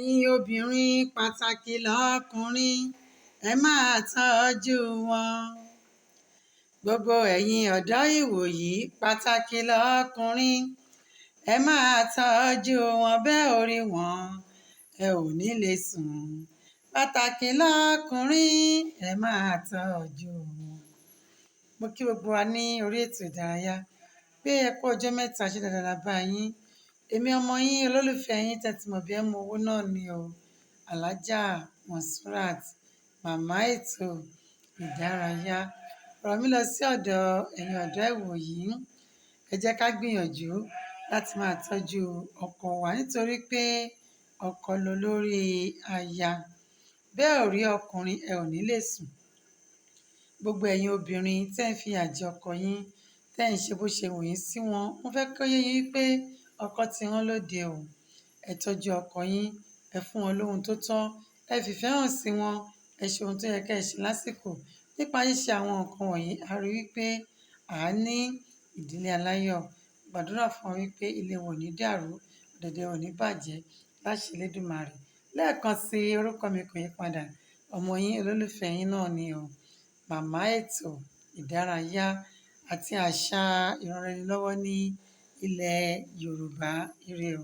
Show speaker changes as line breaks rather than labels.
ẹ̀yin obìnrin pàtàkì lọ́kùnrin ẹ máa tọ́jú wọn. Gbogbo ẹ̀yin ọ̀dọ́ ìwòyí pàtàkì lọ́kùnrin ẹ máa tọ́jú wọn, bẹ́ẹ̀ ò rí wọn ẹ ò ní lè sùn. Pàtàkì lọ́kùnrin ẹ máa tọ́jú wọn. Mo kí gbogbo wa ní orí ètò ìdárayá pé ẹ kú ọjọ́ mẹ́ta, ṣe dáadáa la bá yín. Èmi ọmọ yín olólùfẹ́ yín tẹ́tí mọ̀ bí ẹ mọ owó náà ni o. Alhaja Monsurat, màmá ètò ìdárayá. Ọ̀rọ̀ mi lọ sí ọ̀dọ̀ ẹ̀yin ọ̀dọ́ ìwòyí. Ẹ jẹ́ ká gbìyànjú láti máa tọ́jú ọkọ wa nítorí pé ọkọ lolórí aya. Bẹ́ẹ̀ ò rí ọkùnrin ẹ ò ní lè sùn. Gbogbo ẹ̀yin obìnrin tẹ́ ń fi àjẹ ọkọ yín, tẹ́ ń ṣe bó ṣe wù yín sí wọn, mo fẹ́ kó yé yín pé ọkọ ti hán lóde o. Ẹ tọ́jú ọkọ yín, ẹ fún wọn lóhun tó tọ́, ẹ fìfẹ́ hàn sí wọn, ẹ ṣe ohun tó yẹ kẹ́ ẹ ṣe lásìkò. Nípa ṣíṣe àwọn nǹkan wọ̀nyí, a rí wípé à á ní ìdílé aláyọ̀. Gbàdúrà fún wọn wípé ilé wọn ò ní dàrú, ọ̀dẹ̀dẹ̀ wọn ò ní bàjẹ́ láṣẹ Elédùmarè. Lẹ́ẹ̀kan sí orúkọ mi kò yí padà. Ọmọ yín olólùfẹ́ yín náà ni o. Màmá ètò ìdárayá àti àṣà ìranraẹnilọ́wọ́ ní ilẹ̀ Yorùbá. Ire o.